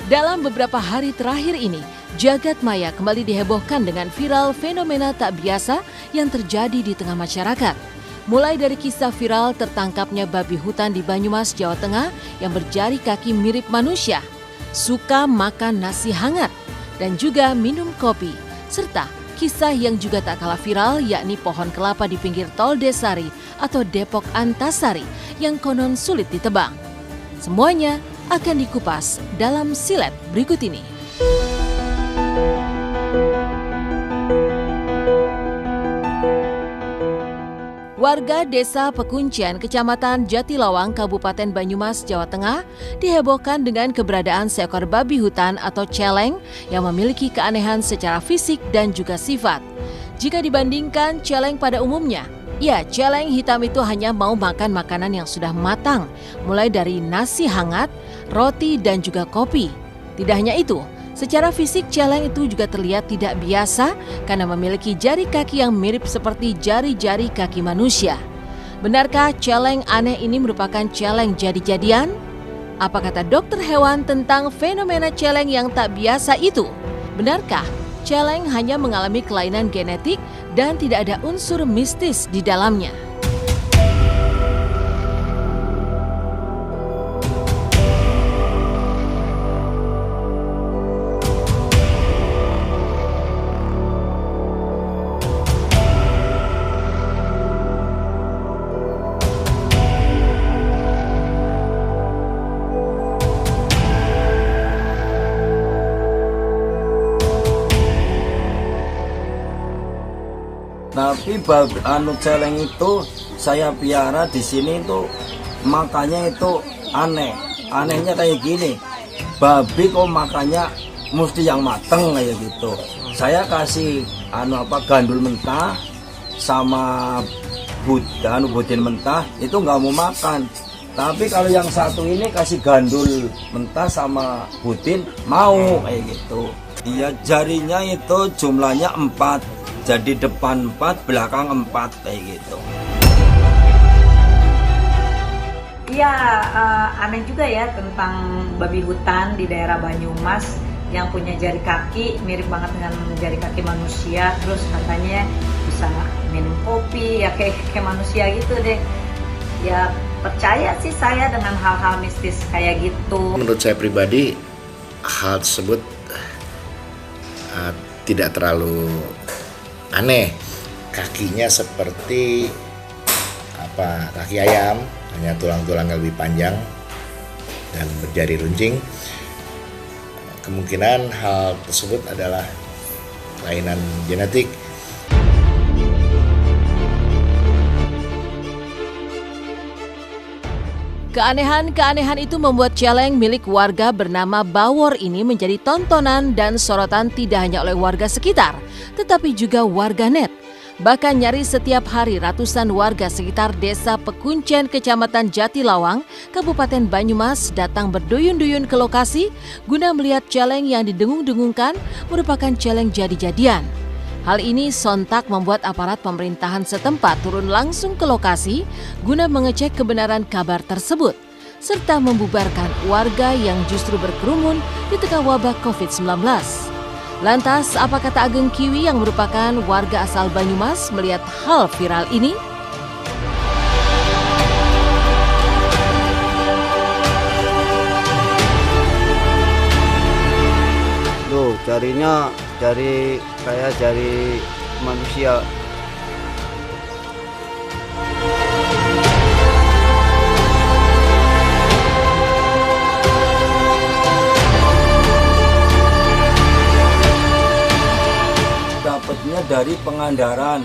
Dalam beberapa hari terakhir ini, jagat maya kembali dihebohkan dengan viral fenomena tak biasa yang terjadi di tengah masyarakat. Mulai dari kisah viral tertangkapnya babi hutan di Banyumas, Jawa Tengah yang berjari kaki mirip manusia, suka makan nasi hangat, dan juga minum kopi, serta kisah yang juga tak kalah viral yakni pohon kelapa di pinggir tol Desari atau Depok Antasari yang konon sulit ditebang. Semuanya akan dikupas dalam silet berikut ini. Warga Desa Pekuncian, Kecamatan Jatilawang, Kabupaten Banyumas, Jawa Tengah dihebohkan dengan keberadaan seekor babi hutan atau celeng yang memiliki keanehan secara fisik dan juga sifat. Jika dibandingkan celeng pada umumnya, celeng hitam itu hanya mau makan makanan yang sudah matang, mulai dari nasi hangat, roti, dan juga kopi. Tidak hanya itu, secara fisik celeng itu juga terlihat tidak biasa karena memiliki jari kaki yang mirip seperti jari-jari kaki manusia. Benarkah celeng aneh ini merupakan celeng jadi-jadian? Apa kata dokter hewan tentang fenomena celeng yang tak biasa itu? Benarkah celeng hanya mengalami kelainan genetik dan tidak ada unsur mistis di dalamnya? Tapi celeng itu saya piara di sini itu makanya itu aneh. Anehnya kayak gini, babi kok makannya mesti yang mateng kayak gitu. Saya kasih gandul mentah sama budin mentah itu nggak mau makan. Tapi kalau yang satu ini kasih gandul mentah sama budin mau kayak gitu. Iya, jarinya itu jumlahnya 4. Jadi depan 4, belakang 4 kayak gitu. Iya, aneh juga ya tentang babi hutan di daerah Banyumas yang punya jari kaki mirip banget dengan jari kaki manusia. Terus katanya bisa minum kopi ya kayak manusia gitu deh. Ya percaya sih saya dengan hal-hal mistis kayak gitu. Menurut saya pribadi hal tersebut tidak terlalu aneh. Kakinya seperti kaki ayam, hanya tulang-tulangnya lebih panjang dan berjari runcing. Kemungkinan hal tersebut adalah kelainan genetik. Keanehan-keanehan itu membuat celeng milik warga bernama Bawor ini menjadi tontonan dan sorotan tidak hanya oleh warga sekitar, tetapi juga warganet. Bahkan nyaris setiap hari ratusan warga sekitar Desa Pekuncian, Kecamatan Jatilawang, Kabupaten Banyumas datang berduyun-duyun ke lokasi guna melihat celeng yang didengung-dengungkan merupakan celeng jadi-jadian. Hal ini sontak membuat aparat pemerintahan setempat turun langsung ke lokasi guna mengecek kebenaran kabar tersebut, serta membubarkan warga yang justru berkerumun di tengah wabah COVID-19. Lantas, apa kata Ageng Kiwi yang merupakan warga asal Banyumas melihat hal viral ini? Loh, jarinya kayak jari manusia. Dapatnya dari Pangandaran.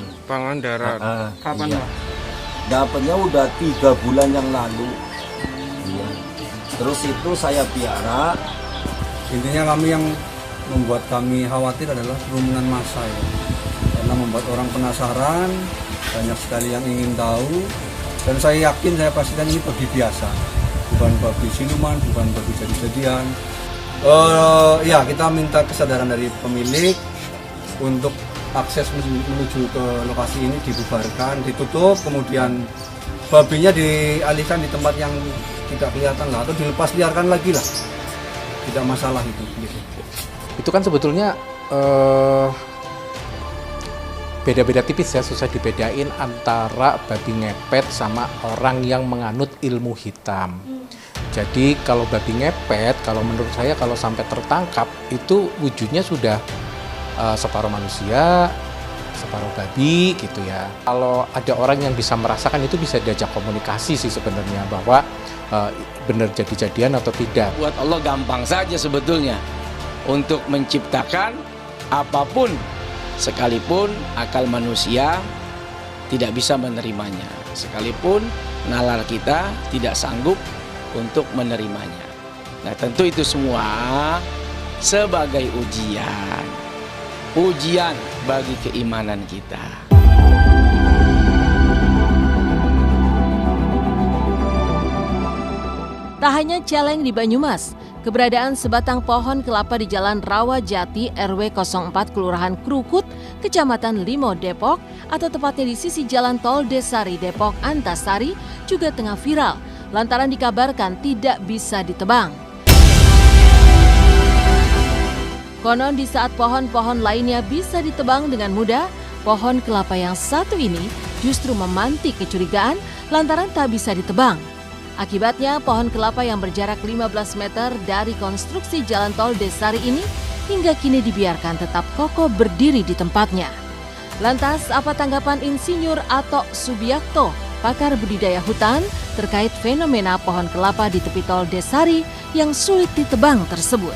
Kapan iya. Pak? Dapatnya udah 3 bulan yang lalu. Iya. Terus itu saya piara. Intinya yang membuat kami khawatir adalah kerumunan massa ya. Karena membuat orang penasaran, banyak sekali yang ingin tahu. Dan saya yakin, saya pastikan ini babi biasa. Bukan babi siluman, bukan babi jadi-jadian. Ya, kita minta kesadaran dari pemilik untuk akses menuju ke lokasi ini dibubarkan, ditutup, kemudian babinya dialihkan di tempat yang tidak kelihatan lah, atau dilepas liarkan lagi lah. tidak masalah itu. Gitu. Itu kan sebetulnya beda-beda tipis ya, susah dibedain antara babi ngepet sama orang yang menganut ilmu hitam. Jadi kalau babi ngepet, kalau menurut saya kalau sampai tertangkap itu wujudnya sudah separuh manusia, separuh babi gitu ya. Kalau ada orang yang bisa merasakan itu bisa diajak komunikasi sih sebenarnya bahwa benar jadi-jadian atau tidak. Buat Allah gampang saja sebetulnya untuk menciptakan apapun, sekalipun akal manusia tidak bisa menerimanya, sekalipun nalar kita tidak sanggup untuk menerimanya. Nah tentu itu semua sebagai ujian bagi keimanan kita. Tak hanya celeng di Banyumas, keberadaan sebatang pohon kelapa di Jalan Rawajati RW 04 Kelurahan Krukut, Kecamatan Limo, Depok, atau tepatnya di sisi Jalan Tol Desari Depok Antasari juga tengah viral lantaran dikabarkan tidak bisa ditebang. Konon di saat pohon-pohon lainnya bisa ditebang dengan mudah, pohon kelapa yang satu ini justru memantik kecurigaan lantaran tak bisa ditebang. Akibatnya pohon kelapa yang berjarak 15 meter dari konstruksi Jalan Tol Desari ini hingga kini dibiarkan tetap kokoh berdiri di tempatnya. Lantas apa tanggapan Insinyur Atok Subiakto, pakar budidaya hutan, terkait fenomena pohon kelapa di tepi tol Desari yang sulit ditebang tersebut?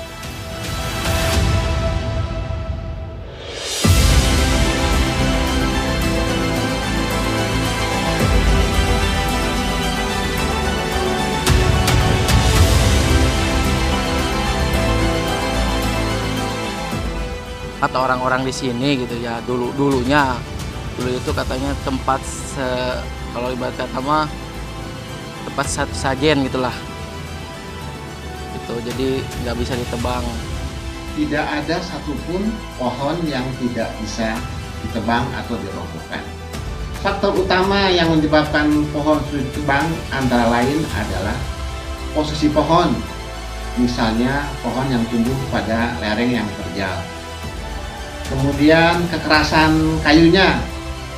Kata orang-orang di sini gitu ya, dulu itu katanya tempat kalau ibarat kata mah tempat satu sajen gitulah gitu, jadi nggak bisa ditebang. Tidak ada satupun pohon yang tidak bisa ditebang atau dirobohkan. Faktor utama yang menyebabkan pohon sulit ditebang antara lain adalah posisi pohon, misalnya pohon yang tumbuh pada lereng yang terjal. Kemudian kekerasan kayunya.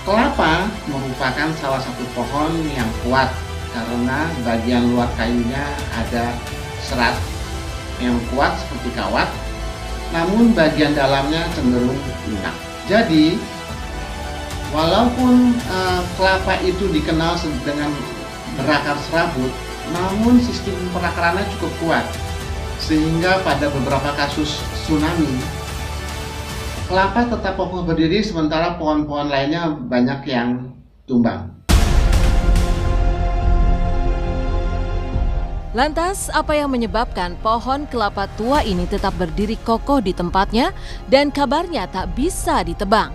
Kelapa merupakan salah satu pohon yang kuat karena bagian luar kayunya ada serat yang kuat seperti kawat, namun bagian dalamnya cenderung lunak. Jadi walaupun kelapa itu dikenal dengan berakar serabut, namun sistem perakarannya cukup kuat sehingga pada beberapa kasus tsunami kelapa tetap kokoh berdiri sementara pohon-pohon lainnya banyak yang tumbang. Lantas, apa yang menyebabkan pohon kelapa tua ini tetap berdiri kokoh di tempatnya dan kabarnya tak bisa ditebang?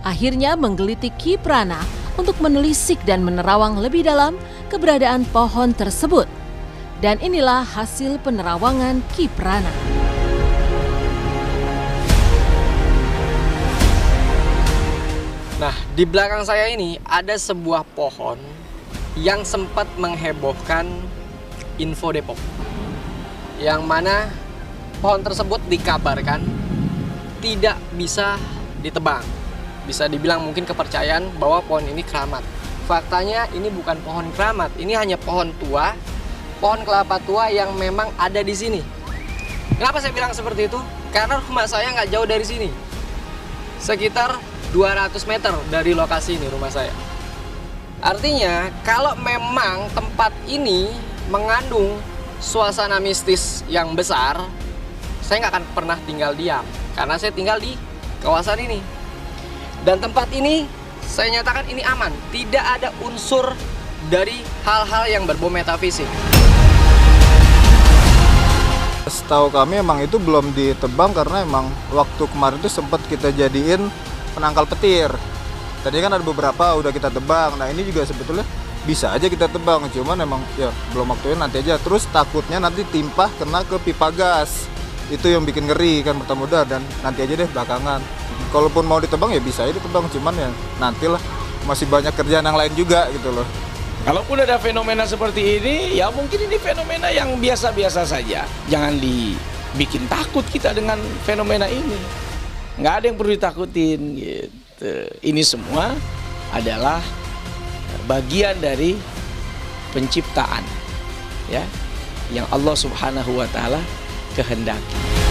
Akhirnya menggelitik Ki Prana untuk menelisik dan menerawang lebih dalam keberadaan pohon tersebut. Dan inilah hasil penerawangan Ki Prana. Nah, di belakang saya ini ada sebuah pohon yang sempat menghebohkan info Depok. Yang mana pohon tersebut dikabarkan tidak bisa ditebang. Bisa dibilang mungkin kepercayaan bahwa pohon ini keramat. Faktanya ini bukan pohon keramat, ini hanya pohon tua, pohon kelapa tua yang memang ada di sini. Kenapa saya bilang seperti itu? Karena rumah saya nggak jauh dari sini. Sekitar 200 meter dari lokasi ini rumah saya. Artinya kalau memang tempat ini mengandung suasana mistis yang besar, saya nggak akan pernah tinggal diam karena saya tinggal di kawasan ini. Dan tempat ini saya nyatakan ini aman, tidak ada unsur dari hal-hal yang berbau metafisik. Setahu kami emang itu belum ditebang karena emang waktu kemarin itu sempat kita jadiin penangkal petir. Tadi kan ada beberapa udah kita tebang. Nah ini juga sebetulnya bisa aja kita tebang, cuman emang ya belum waktunya, nanti aja. Terus takutnya nanti timpah kena ke pipa gas. Itu yang bikin ngeri kan pertama dan nanti aja deh belakangan. Kalaupun mau ditebang ya bisa aja ditebang, cuman ya nantilah, masih banyak kerjaan yang lain juga gitu loh. Kalaupun ada fenomena seperti ini, ya mungkin ini fenomena yang biasa-biasa saja. bikin takut kita dengan fenomena ini. Nggak ada yang perlu ditakutin gitu. Ini semua adalah bagian dari penciptaan ya yang Allah Subhanahu wa taala kehendaki.